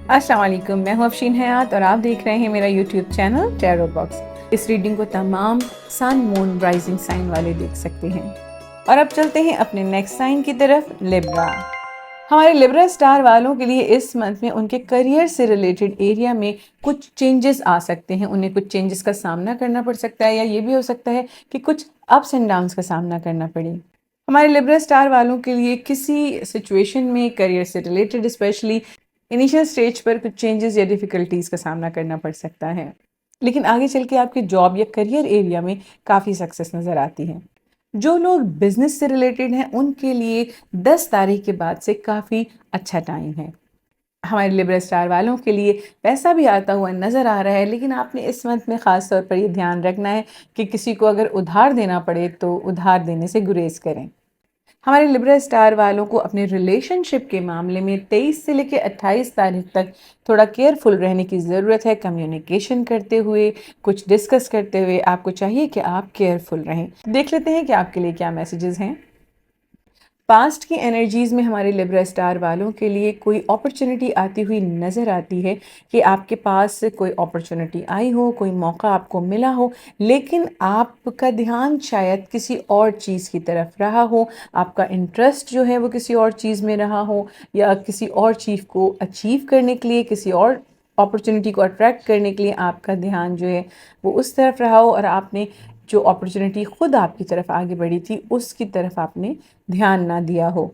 अस्सलाम वालेकुम, मैं हूँ अफशीन हयात और आप देख रहे हैं मेरा यूट्यूब चैनल टैरो बॉक्स। इस रीडिंग को तमाम सन मून राइजिंग साइन वाले देख सकते हैं। और अब चलते हैं अपने नेक्स्ट साइन की तरफ, लिब्रा। हमारे लिब्रा स्टार वालों के लिए इस मंथ में उनके करियर से रिलेटेड एरिया में कुछ चेंजेस आ सकते हैं। उन्हें कुछ चेंजेस का सामना करना पड़ सकता है, या ये भी हो सकता है कि कुछ अप्स एंड डाउन्स का सामना करना पड़े। हमारे लिब्रा स्टार वालों के लिए किसी सिचुएशन में करियर से रिलेटेड स्पेशली इनिशियल स्टेज पर कुछ चेंजेस या डिफ़िकल्टीज़ का सामना करना पड़ सकता है, लेकिन आगे चल के आपके जॉब या करियर एरिया में काफ़ी सक्सेस नज़र आती है। जो लोग बिजनेस से रिलेटेड हैं उनके लिए 10 तारीख के बाद से काफ़ी अच्छा टाइम है। हमारे लिब्रा स्टार वालों के लिए पैसा भी आता हुआ नज़र आ रहा है, लेकिन आपने इस मंथ में ख़ास तौर पर ये ध्यान रखना है कि किसी को अगर उधार देना पड़े तो उधार देने से गुरेज करें। हमारे लिब्रा स्टार वालों को अपने रिलेशनशिप के मामले में 23 से लेकर 28 तारीख तक थोड़ा केयरफुल रहने की ज़रूरत है। कम्युनिकेशन करते हुए, कुछ डिस्कस करते हुए आपको चाहिए कि आप केयरफुल रहें। देख लेते हैं कि आपके लिए क्या मैसेजेस हैं। पास्ट की एनर्जीज़ में हमारे लिब्रा स्टार वालों के लिए कोई अपॉर्चुनिटी आती हुई नज़र आती है कि आपके पास कोई अपॉर्चुनिटी आई हो, कोई मौका आपको मिला हो, लेकिन आपका ध्यान शायद किसी और चीज़ की तरफ रहा हो। आपका इंटरेस्ट जो है वो किसी और चीज़ में रहा हो, या किसी और चीज़ को अचीव करने के लिए, किसी और अपॉर्चुनिटी को अट्रैक्ट करने के लिए आपका ध्यान जो है वो उस तरफ रहा हो, और आपने जो अपॉर्चुनिटी खुद आपकी तरफ आगे बढ़ी थी उसकी तरफ आपने ध्यान ना दिया हो।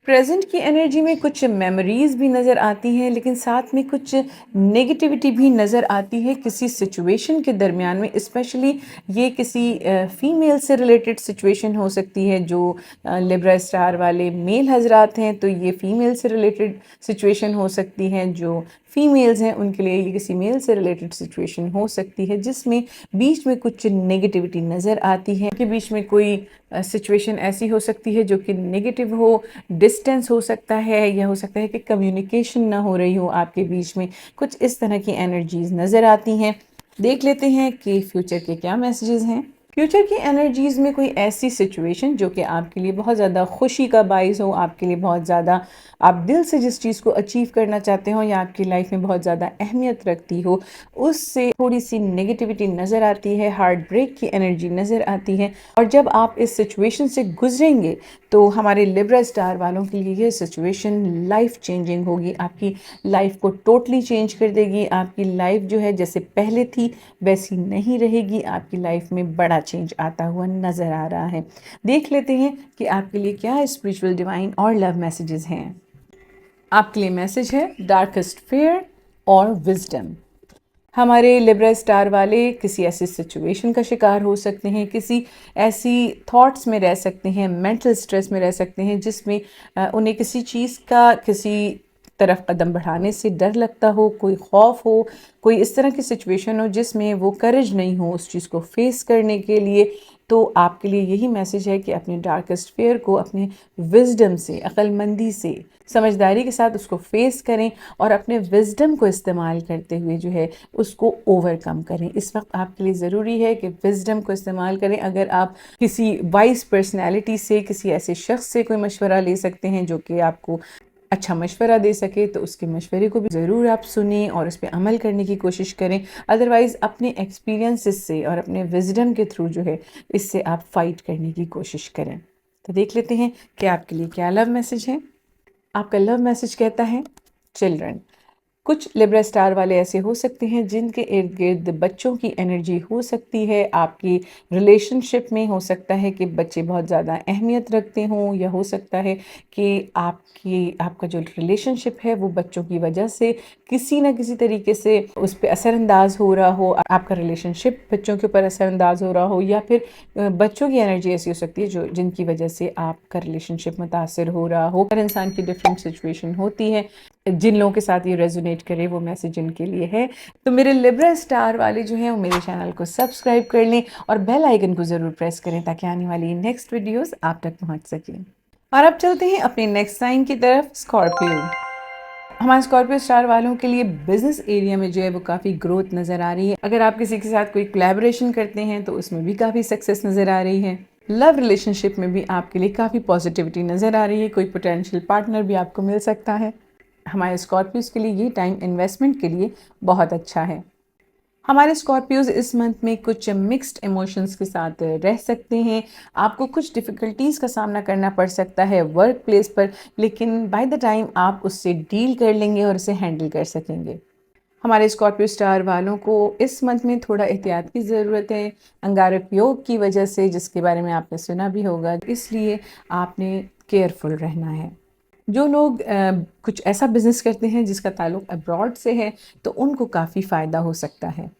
प्रेजेंट की एनर्जी में कुछ मेमोरीज भी नज़र आती हैं, लेकिन साथ में कुछ नेगेटिविटी भी नज़र आती है किसी सिचुएशन के दरमियान में। स्पेशली ये किसी फीमेल से रिलेटेड सिचुएशन हो सकती है। जो लिब्रा स्टार वाले मेल हजरात हैं तो ये फीमेल से रिलेटेड सिचुएशन हो सकती है। जो फीमेल्स हैं उनके लिए ये किसी मेल से रिलेटेड सिचुएशन हो सकती है, जिसमें बीच में कुछ नेगेटिविटी नज़र आती है। के बीच में कोई सिचुएशन ऐसी हो सकती है जो कि नेगेटिव हो, डिस्टेंस हो सकता है, या हो सकता है कि कम्युनिकेशन ना हो रही हो आपके बीच में। कुछ इस तरह की एनर्जीज नज़र आती हैं। देख लेते हैं कि फ्यूचर के क्या मैसेजेस हैं। फ्यूचर की एनर्जीज़ में कोई ऐसी सिचुएशन जो कि आपके लिए बहुत ज़्यादा खुशी का बाइस हो, आपके लिए बहुत ज़्यादा आप दिल से जिस चीज़ को अचीव करना चाहते हो या आपकी लाइफ में बहुत ज़्यादा अहमियत रखती हो, उससे थोड़ी सी नेगेटिविटी नज़र आती है, हार्ट ब्रेक की एनर्जी नज़र आती है। और जब आप इस सिचुएशन से गुजरेंगे तो हमारे लिब्रा स्टार वालों के लिए ये सिचुएशन लाइफ चेंजिंग होगी। आपकी लाइफ को टोटली चेंज कर देगी। आपकी लाइफ जो है जैसे पहले थी वैसी नहीं रहेगी। आपकी लाइफ में बड़ा चेंज आता हुआ नज़र आ रहा है। देख लेते हैं कि आपके लिए क्या स्पिरिचुअल, डिवाइन और लव मैसेजेस हैं। आपके लिए मैसेज है डार्केस्ट फेयर और विजडम। हमारे लिब्रा स्टार वाले किसी ऐसी सिचुएशन का शिकार हो सकते हैं, किसी ऐसी थॉट्स में रह सकते हैं, मेंटल स्ट्रेस में रह सकते हैं जिसमें उन्हें किसी चीज़ का किसी तरफ कदम बढ़ाने से डर लगता हो, कोई खौफ हो, कोई इस तरह की सिचुएशन हो जिसमें वो करेज नहीं हो उस चीज़ को फेस करने के लिए। तो आपके लिए यही मैसेज है कि अपने डार्केस्ट फेयर को अपने विजडम से, अक्लमंदी से, समझदारी के साथ उसको फेस करें और अपने विजडम को इस्तेमाल करते हुए जो है उसको ओवरकम करें। इस वक्त आपके लिए ज़रूरी है कि विजडम को इस्तेमाल करें। अगर आप किसी वाइज पर्सनैलिटी से, किसी ऐसे शख्स से कोई मशवरा ले सकते हैं जो कि आपको अच्छा मशवरा दे सके, तो उसके मशवरे को भी ज़रूर आप सुनें और उस पर अमल करने की कोशिश करें। अदरवाइज़ अपने एक्सपीरियंसेस से और अपने विजडम के थ्रू जो है इससे आप फाइट करने की कोशिश करें। तो देख लेते हैं कि आपके लिए क्या लव मैसेज है। आपका लव मैसेज कहता है चिल्ड्रन। कुछ लिब्रा स्टार वाले ऐसे हो सकते हैं जिनके इर्द गिर्द बच्चों की एनर्जी हो सकती है। आपकी रिलेशनशिप में हो सकता है कि बच्चे बहुत ज़्यादा अहमियत रखते हों, या हो सकता है कि आपका जो रिलेशनशिप है वो बच्चों की वजह से किसी ना किसी तरीके से उस पर असरअंदाज हो रहा हो। आपका रिलेशनशिप बच्चों के ऊपर असरअंदाज हो रहा हो, या फिर बच्चों की एनर्जी ऐसी हो सकती है जो जिनकी वजह से आपका रिलेशनशिप मुतासर हो रहा हो। हर इंसान की डिफरेंट सिचुएशन होती है। जिन लोगों के साथ ये रेजोनेट करे वो मैसेज इनके लिए है। तो मेरे लिब्रा स्टार वाले जो हैं वो मेरे चैनल को सब्सक्राइब कर लें और बेल आइकन को ज़रूर प्रेस करें ताकि आने वाली नेक्स्ट वीडियोस आप तक पहुंच सकें। और अब चलते हैं अपने नेक्स्ट साइन की तरफ, स्कॉर्पियो। हमारे स्कॉर्पियो स्टार वालों के लिए बिजनेस एरिया में जो है वो काफ़ी ग्रोथ नज़र आ रही है। अगर आप किसी के साथ कोई कोलैबोरेशन करते हैं तो उसमें भी काफ़ी सक्सेस नज़र आ रही है। लव रिलेशनशिप में भी आपके लिए काफ़ी पॉजिटिविटी नज़र आ रही है। कोई पोटेंशियल पार्टनर भी आपको मिल सकता है। हमारे स्कॉर्पियोज के लिए ये टाइम इन्वेस्टमेंट के लिए बहुत अच्छा है। हमारे स्कॉर्पियोज इस मंथ में कुछ मिक्स्ड इमोशंस के साथ रह सकते हैं। आपको कुछ डिफ़िकल्टीज़ का सामना करना पड़ सकता है वर्क प्लेस पर, लेकिन बाय द टाइम आप उससे डील कर लेंगे और उसे हैंडल कर सकेंगे। हमारे स्कॉर्पियो स्टार वालों को इस मंथ में थोड़ा एहतियात की ज़रूरत है अंगारक योग की वजह से, जिसके बारे में आपने सुना भी होगा, इसलिए आपने केयरफुल रहना है। जो लोग कुछ ऐसा बिजनेस करते हैं जिसका ताल्लुक अब्रॉड से है, तो उनको काफ़ी फ़ायदा हो सकता है।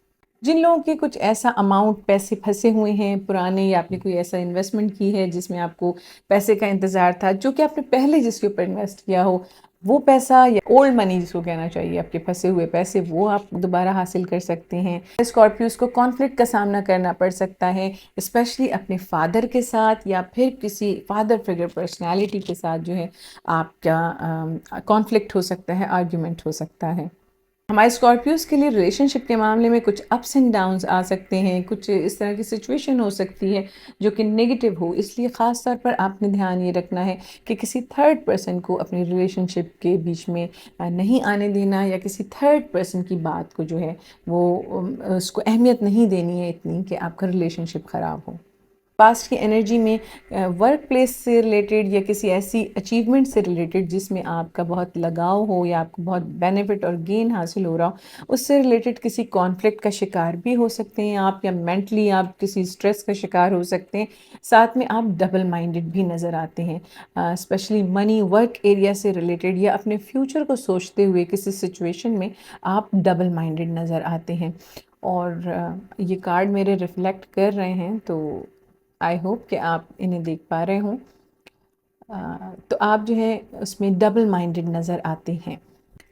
जिन लोगों के कुछ ऐसा अमाउंट पैसे फंसे हुए हैं पुराने, या आपने कोई ऐसा इन्वेस्टमेंट की है जिसमें आपको पैसे का इंतज़ार था, जो कि आपने पहले जिसके ऊपर इन्वेस्ट किया हो, वो पैसा या ओल्ड मनी जिसको कहना चाहिए, आपके फंसे हुए पैसे, वो आप दोबारा हासिल कर सकते हैं। स्कॉर्पियोज को कॉन्फ्लिक्ट का सामना करना पड़ सकता है, स्पेशली अपने फादर के साथ या फिर किसी फादर फिगर पर्सनालिटी के साथ जो है आपका कॉन्फ्लिक्ट हो सकता है, आर्ग्यूमेंट हो सकता है। हमारे स्कॉर्पियोज़ के लिए रिलेशनशिप के मामले में कुछ अप्स एंड डाउन्स आ सकते हैं, कुछ इस तरह की सिचुएशन हो सकती है जो कि नेगेटिव हो, इसलिए ख़ास तौर पर आपने ध्यान ये रखना है कि किसी थर्ड पर्सन को अपनी रिलेशनशिप के बीच में नहीं आने देना, या किसी थर्ड पर्सन की बात को जो है वो उसको अहमियत नहीं देनी है इतनी कि आपका रिलेशनशिप ख़राब हो। पास्ट की एनर्जी में वर्क प्लेस से रिलेटेड या किसी ऐसी अचीवमेंट से रिलेटेड जिसमें आपका बहुत लगाव हो या आपको बहुत बेनिफिट और गेन हासिल हो रहा हो, उससे रिलेटेड किसी कॉन्फ्लिक्ट का शिकार भी हो सकते हैं आप, या मेंटली आप किसी स्ट्रेस का शिकार हो सकते हैं। साथ में आप डबल माइंडेड भी नज़र आते हैं, स्पेशली मनी वर्क एरिया से रिलेटेड या अपने फ्यूचर को सोचते हुए किसी सिचुएशन में आप डबल माइंडेड नज़र आते हैं। और ये कार्ड मेरे रिफ्लेक्ट कर रहे हैं, तो आई होप कि आप इन्हें देख पा रहे हों। तो आप जो है उसमें डबल माइंडेड नज़र आते हैं।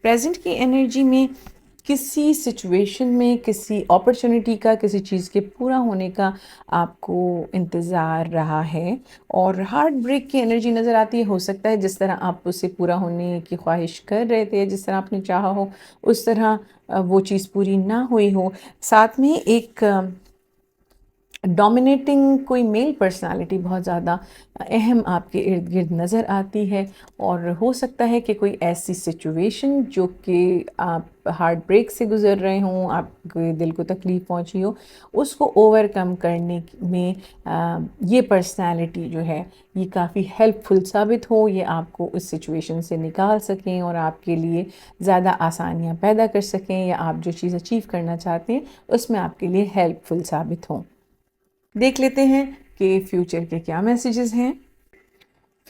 प्रेजेंट की एनर्जी में किसी सिचुएशन में किसी अपॉर्चुनिटी का, किसी चीज़ के पूरा होने का आपको इंतज़ार रहा है, और हार्ट ब्रेक की एनर्जी नज़र आती है। हो सकता है जिस तरह आप उससे पूरा होने की ख्वाहिश कर रहे थे, जिस तरह आपने चाहा हो, उस तरह वो चीज़ पूरी ना हुई हो। साथ में एक डोमिनेटिंग कोई मेल पर्सनालिटी बहुत ज़्यादा अहम आपके इर्द गिर्द नज़र आती है, और हो सकता है कि कोई ऐसी सिचुएशन जो कि आप हार्ट ब्रेक से गुज़र रहे हों, आपके दिल को तकलीफ़ पहुंची हो, उसको ओवरकम करने में ये पर्सनालिटी जो है ये काफ़ी हेल्पफुल साबित हो, ये आपको उस सिचुएशन से निकाल सकें और आपके लिए ज़्यादा आसानियाँ पैदा कर सकें, या आप जो चीज़ अचीव करना चाहते हैं उसमें आपके लिए हेल्पफुल साबित हों। देख लेते हैं कि फ्यूचर के क्या मैसेजेस हैं।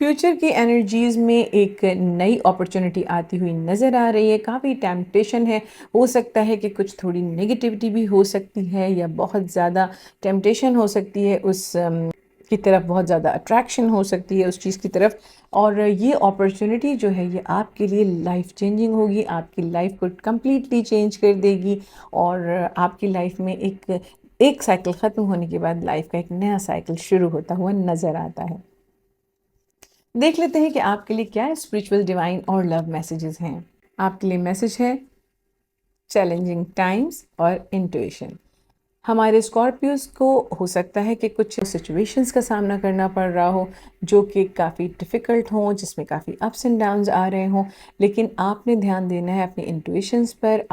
फ्यूचर की एनर्जीज़ में एक नई अपॉर्चुनिटी आती हुई नज़र आ रही है। काफ़ी टेम्पटेशन है, हो सकता है कि कुछ थोड़ी नेगेटिविटी भी हो सकती है, या बहुत ज़्यादा टेम्पटेशन हो सकती है उस की तरफ, बहुत ज़्यादा अट्रैक्शन हो सकती है उस चीज़ की तरफ। और ये अपॉर्चुनिटी जो है ये आपके लिए लाइफ चेंजिंग होगी, आपकी लाइफ को कम्प्लीटली चेंज कर देगी, और आपकी लाइफ में एक साइकिल ख़त्म होने के बाद लाइफ का एक नया साइकिल शुरू होता हुआ नज़र आता है। देख लेते हैं कि आपके लिए क्या स्पिरिचुअल, डिवाइन और लव मैसेजेस हैं। आपके लिए मैसेज है चैलेंजिंग टाइम्स और इंट्यूशन। हमारे स्कॉर्पियोज़ को हो सकता है कि कुछ सिचुएशंस का सामना करना पड़ रहा हो जो कि काफ़ी डिफ़िकल्ट हों, जिसमें काफ़ी अप्स एंड डाउन्स आ रहे हों, लेकिन आपने ध्यान देना है अपनी इंट्यूशंस पर।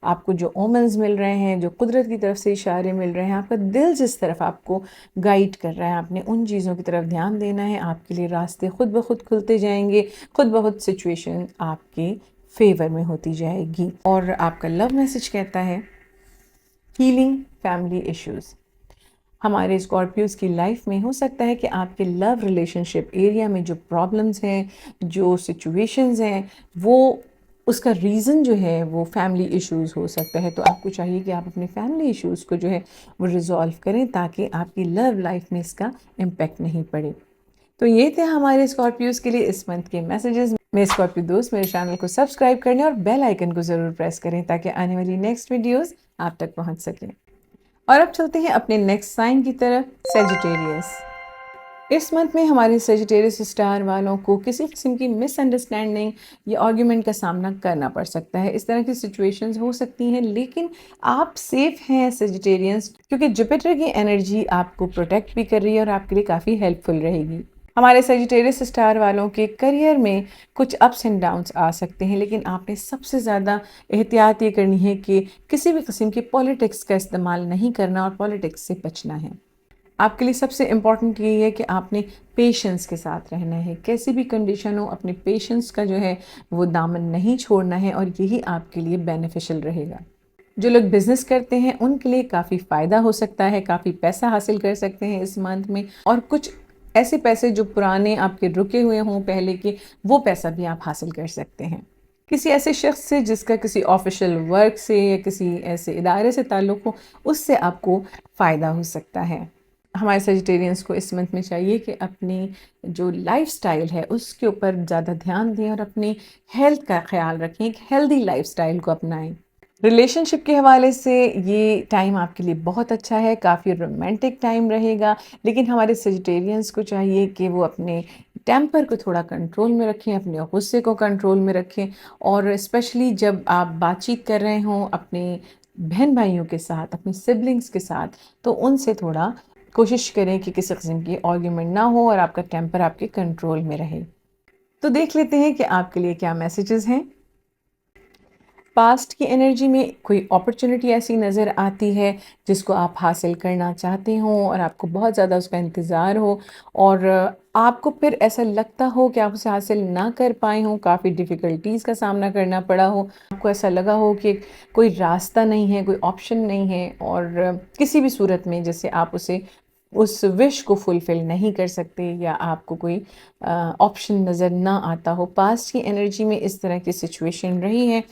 आपको जो ओमेंस मिल रहे हैं, जो कुदरत की तरफ से इशारे मिल रहे हैं, आपका दिल जिस तरफ आपको गाइड कर रहा है, आपने उन चीज़ों की तरफ ध्यान देना है। आपके लिए रास्ते खुद ब खुद खुलते जाएंगे, खुद ब खुद सिचुएशन आपके फेवर में होती जाएगी। और आपका लव मैसेज कहता है हीलिंग फैमिली इश्यूज़। हमारे स्कॉर्पियोज़ की लाइफ में हो सकता है कि आपके लव रिलेशनशिप एरिया में जो प्रॉब्लम्स हैं, जो सिचुएशंस हैं, वो उसका रीज़न जो है वो फैमिली इश्यूज़ हो सकता है। तो आपको चाहिए कि आप अपने फैमिली इश्यूज़ को जो है वो रिज़ॉल्व करें, ताकि आपकी लव लाइफ में इसका इम्पेक्ट नहीं पड़े। तो ये थे हमारे स्कॉर्पियोज़ के लिए इस मंथ के मैसेजेस। मेरे स्कॉर्पियो दोस्त मेरे चैनल को सब्सक्राइब करने और बेल आइकन को ज़रूर प्रेस करें, ताकि आने वाली नेक्स्ट वीडियोज़ आप तक पहुंच सकें। और अब चलते हैं अपने नेक्स्ट साइन की तरफ, सेजिटेरियस। इस मंथ में हमारे सेजिटेरियस स्टार वालों को किसी किस्म की मिसअंडरस्टैंडिंग या आर्ग्यूमेंट का सामना करना पड़ सकता है। इस तरह की सिचुएशंस हो सकती हैं, लेकिन आप सेफ हैं सेजिटेरियंस, क्योंकि जुपिटर की एनर्जी आपको प्रोटेक्ट भी कर रही है और आपके लिए काफ़ी हेल्पफुल रहेगी। हमारे सजिटेरियस स्टार वालों के करियर में कुछ अप्स एंड डाउन्स आ सकते हैं, लेकिन आपने सबसे ज़्यादा एहतियात ये करनी है कि किसी भी किस्म की पॉलिटिक्स का इस्तेमाल नहीं करना और पॉलिटिक्स से बचना है। आपके लिए सबसे इम्पॉर्टेंट यही है कि आपने पेशेंस के साथ रहना है, कैसी भी कंडीशन हो अपने पेशेंस का जो है वो दामन नहीं छोड़ना है, और यही आपके लिए बेनिफिशियल रहेगा। जो लोग बिज़नेस करते हैं उनके लिए काफ़ी फ़ायदा हो सकता है, काफ़ी पैसा हासिल कर सकते हैं इस मंथ में, और कुछ ऐसे पैसे जो पुराने आपके रुके हुए हों पहले के, वो पैसा भी आप हासिल कर सकते हैं। किसी ऐसे शख्स से जिसका किसी ऑफिशियल वर्क से या किसी ऐसे इदारे से ताल्लुक़ हो, उससे आपको फ़ायदा हो सकता है। हमारे सजिटेरियंस को इस मंथ में चाहिए कि अपनी जो लाइफ़स्टाइल है उसके ऊपर ज़्यादा ध्यान दें और अपनी हेल्थ का ख़्याल रखें, एक हेल्दी लाइफ़स्टाइल को अपनाएं। रिलेशनशिप के हवाले से ये टाइम आपके लिए बहुत अच्छा है, काफ़ी रोमांटिक टाइम रहेगा, लेकिन हमारे सजिटेरियंस को चाहिए कि वो अपने टेम्पर को थोड़ा कंट्रोल में रखें, अपने गुस्से को कंट्रोल में रखें, और स्पेशली जब आप बातचीत कर रहे हों अपने बहन भाइयों के साथ, अपने सिबलिंग्स के साथ, तो उनसे थोड़ा कोशिश करें कि किसी किस्म की आर्ग्यूमेंट ना हो और आपका टेम्पर आपके कंट्रोल में रहे। तो देख लेते हैं कि आपके लिए क्या मैसेजेस हैं। पास्ट की एनर्जी में कोई अपॉर्चुनिटी ऐसी नज़र आती है जिसको आप हासिल करना चाहते हो और आपको बहुत ज़्यादा उसका इंतज़ार हो, और आपको फिर ऐसा लगता हो कि आप उसे हासिल ना कर पाए हों, काफ़ी डिफ़िकल्टीज़ का सामना करना पड़ा हो, आपको ऐसा लगा हो कि कोई रास्ता नहीं है, कोई ऑप्शन नहीं है, और किसी भी सूरत में जैसे आप उस विश को फुलफ़िल नहीं कर सकते, या आपको कोई ऑप्शन नज़र ना आता हो। पास्ट की एनर्जी में इस तरह की सिचुएशन रही है।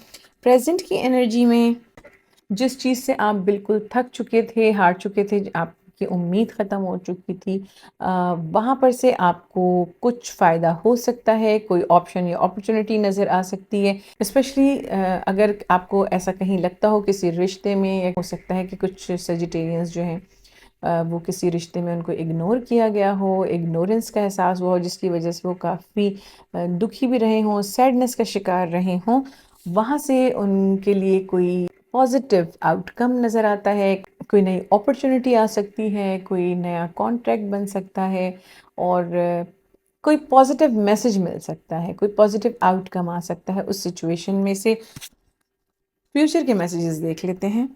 प्रेजेंट की एनर्जी में जिस चीज़ से आप बिल्कुल थक चुके थे, हार चुके थे, आपकी उम्मीद ख़त्म हो चुकी थी, वहाँ पर से आपको कुछ फ़ायदा हो सकता है, कोई ऑप्शन या अपॉर्चुनिटी नज़र आ सकती है। स्पेशली अगर आपको ऐसा कहीं लगता हो किसी रिश्ते में, या हो सकता है कि कुछ सजिटेरियंस जो हैं वो किसी रिश्ते में उनको इग्नोर किया गया हो, इग्नोरेंस का एहसास हुआ हो, जिसकी वजह से वो काफ़ी दुखी भी रहे हों, सैडनेस का शिकार रहे हों, वहाँ से उनके लिए कोई पॉजिटिव आउटकम नज़र आता है, कोई नई अपॉर्चुनिटी आ सकती है, कोई नया कॉन्ट्रैक्ट बन सकता है, और कोई पॉजिटिव मैसेज मिल सकता है, कोई पॉजिटिव आउटकम आ सकता है उस सिचुएशन में से। फ्यूचर के मैसेजेस देख लेते हैं।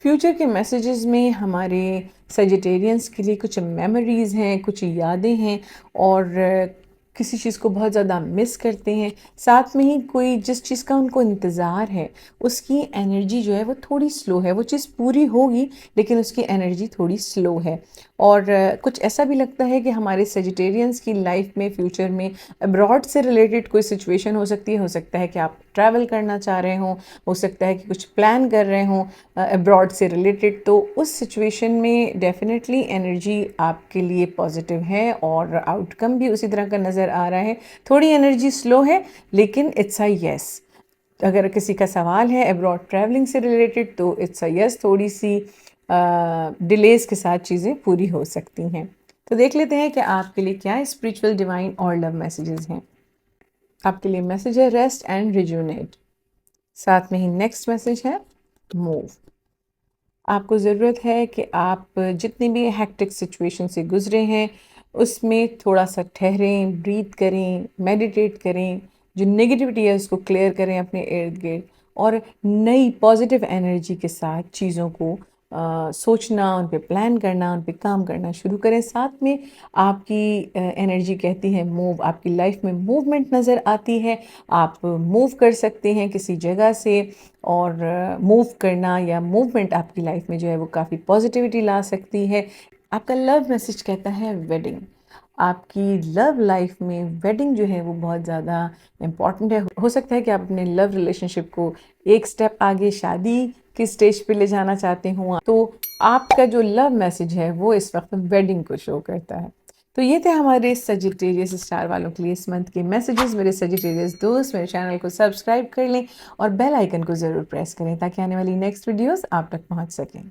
फ्यूचर के मैसेजेस में हमारे सजिटेरियंस के लिए कुछ मेमोरीज़ हैं, कुछ यादें हैं, और किसी चीज़ को बहुत ज़्यादा मिस करते हैं। साथ में ही कोई जिस चीज़ का उनको इंतज़ार है उसकी एनर्जी जो है वो थोड़ी स्लो है, वो चीज़ पूरी होगी लेकिन उसकी एनर्जी थोड़ी स्लो है। और कुछ ऐसा भी लगता है कि हमारे सजिटेरियंस की लाइफ में फ्यूचर में अब्रॉड से रिलेटेड कोई सिचुएशन हो सकती है। हो सकता है कि आप ट्रैवल करना चाह रहे हों, हो सकता है कि कुछ प्लान कर रहे हों अब्रॉड से रिलेटेड, तो उस सिचुएशन में डेफिनेटली एनर्जी आपके लिए पॉजिटिव है और आउटकम भी उसी तरह का नज़र आ रहा है। थोड़ी एनर्जी स्लो है लेकिन इट्स अ यस। अगर किसी का सवाल है अब्रॉड ट्रैवलिंग से रिलेटेड तो इट्स अ यस, थोड़ी सी डिलेज़ के साथ चीज़ें पूरी हो सकती हैं। तो देख लेते हैं कि आपके लिए क्या स्पिरिचुअल, डिवाइन और लव मैसेजेस हैं। आपके लिए मैसेज है रेस्ट एंड रिजुनेट। साथ में ही नेक्स्ट मैसेज है मूव। आपको ज़रूरत है कि आप जितनी भी हेक्टिक सिचुएशन से गुज़रे हैं उसमें थोड़ा सा ठहरें, ब्रीथ करें, मेडिटेट करें, जो नेगेटिविटी है उसको क्लियर करें अपने इर्द गिर्द, और नई पॉजिटिव एनर्जी के साथ चीज़ों को सोचना, उन पे प्लान करना, उन पे काम करना शुरू करें। साथ में आपकी एनर्जी कहती है मूव, आपकी लाइफ में मूवमेंट नज़र आती है, आप मूव कर सकते हैं किसी जगह से, और मूव करना या मूवमेंट आपकी लाइफ में जो है वो काफ़ी पॉजिटिविटी ला सकती है। आपका लव मैसेज कहता है वेडिंग। आपकी लव लाइफ में वेडिंग जो है वो बहुत ज़्यादा इम्पॉर्टेंट है। हो सकता है कि आप अपने लव रिलेशनशिप को एक स्टेप आगे शादी की स्टेज पे ले जाना चाहते हो, तो आपका जो लव मैसेज है वो इस वक्त वेडिंग को शो करता है। तो ये थे हमारे सजिटेरियस स्टार वालों के लिए इस मंथ के मैसेजेस। मेरे सजिटेरियस दोस्त मेरे चैनल को सब्सक्राइब कर लें और बेल आइकन को ज़रूर प्रेस करें ताकि आने वाली नेक्स्ट वीडियोस आप तक पहुंच सकें।